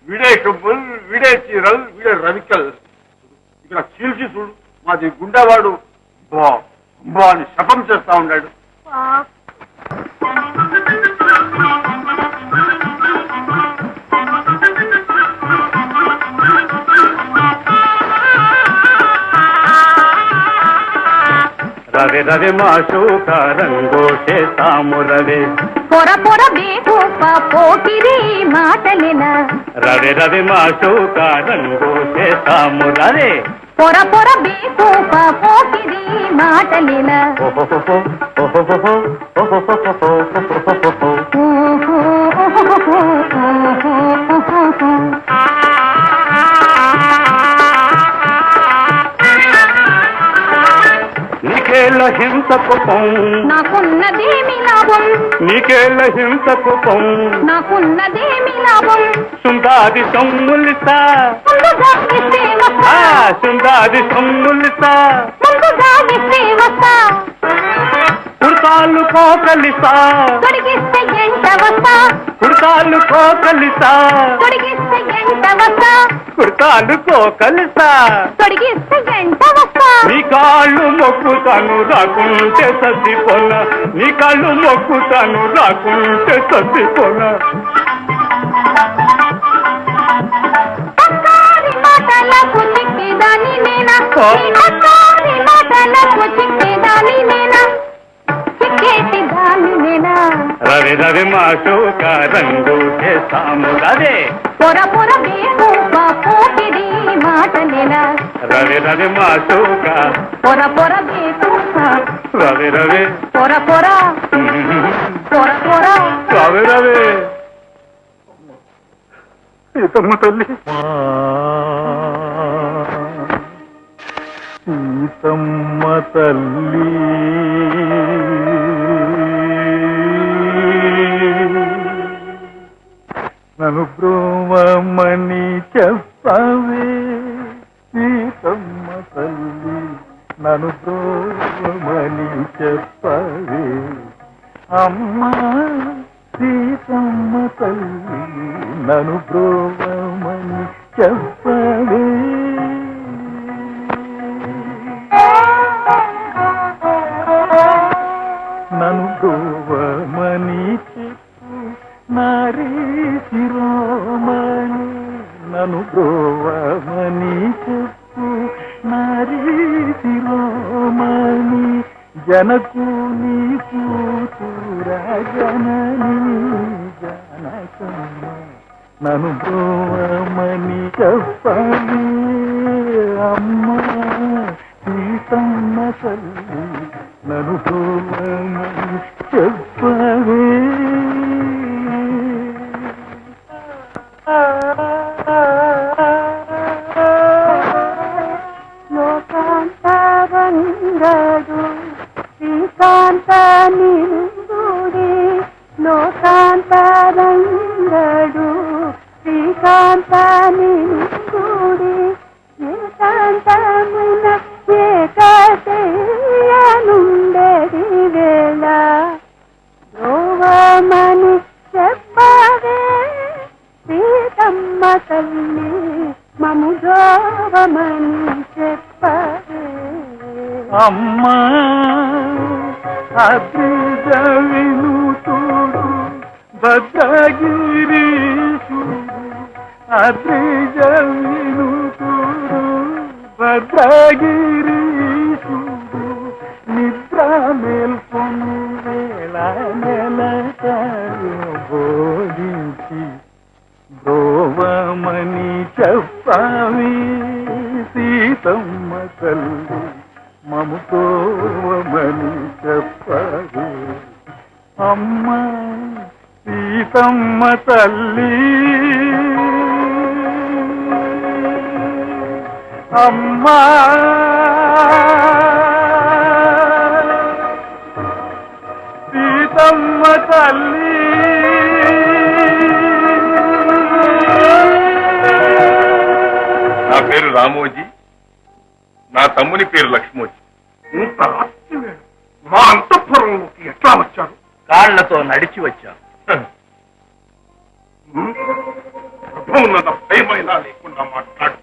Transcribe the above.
వీడే కబ్బుల్, వీడే చీరల్, వీడే రవికల్. ఇక్కడ చీల్చి చూడు, మాది గుండెవాడు బా బా అని శపం చేస్తా ఉన్నాడు. రవి రవి మాషూక రంగోషే తాము రవి పొర పొర బేకూప పోకిరి మాటలిన రవి రవి మాషూక రంగోషే తాము రవి పొర పొర బేకూప పోకిరి మాటలిన నీకేళ్ళ హింసకు నాకున్నదేమి లాభం, నీకేళ్ళ హింసకు నాకున్నదేమి లాభం, సుందాది సొమ్ములిసా ముందుగా ఇస్తే వస్తా, సుందాది సొమ్ములిసా ముందుగా ఇస్తే వస్తా, కుర్తాలు కోకలిసా తొడిగిస్తే ఎంట వస్తా, కుర్తాలు కోకలిసా తొడిగిస్తే ఎంట వస్తా, కుర్తాలు కోకలిసా తొడిగిస్తే ఎంట వస్తా. నీ కాళ్ళు మొక్కుతాను రాకుంటే ససిపోన, నీ కాళ్ళు మొక్కుతాను రాకుంటే ససిపోన. పక్కారి మాటలకు చిక్కేదాని నేనా, పక్కారి మాటలకు చిక్కేదాని నేనా, చిక్కేటి దాని నేనా. రవి రవి మాషూక రంగు చేస్తాము రవి పొర పొర బేకూప పోకిరి మాటలేనా, రవి రవి మాషూక పొర పొర బేకూప రవి రవి పొర పొర పొర పొర రవి రవి సీతమ్మ తల్లి సీతమ్మ తల్లి నన్ను బ్రోవమని చెప్పవే సీతమ్మ తల్లి, నన్ను బ్రోవమని చెప్పవే అమ్మా సీతమ్మ తల్లి, నన్ను బ్రోవమని చెప్పవే. నన్ను బ్రోవమని చెప్పు నారీ శిరోమణి, నన్ను బ్రోవమని చెప్పు నారీ శిరోమణి, జనకు నీ కూతురా జనని జనకమ్మ, నన్ను బ్రోవమని చెప్పవే అమ్మా సీతమ్మ తల్లి, నన్ను బ్రోవమని చెప్పవే. లోకాంతరంగడు శ్రీకాంత నిందుడి, లోకాంతరంగడు శ్రీకాంత నిందుడి, ఏకాంతమున ఏకశయ్యనుండెడి వేళ బ్రోవమని చెప్పవే సీతమ్మ తల్లి, మము బ్రోవమని చెప్పవే. అమ్మా అద్రిజ వినుతుడు భద్రగిరీశుడు, అద్రిజ వినుతుడు భద్రగిరీశుడు, నిద్ర మేల్కొను వేళ నెలకరు బోధించి బ్రోవమని చెప్పవే సీతమ్మ తల్లి, మము బ్రోవమని చెప్పవే అమ్మా సీతమ్మ తల్లి. అమ్మా సీతమ్మ తల్లి. నా పేరు రామోజీ, నా తమ్ముని పేరు లక్ష్మోజీ. ఇంత రాత్రి మా అంతఃపురంలోకి ఎట్లా వచ్చారు? కాళ్లతో నడిచి వచ్చాను. గర్భం ఉన్నత భయమైనా లేకుండా మాట్లాడుతూ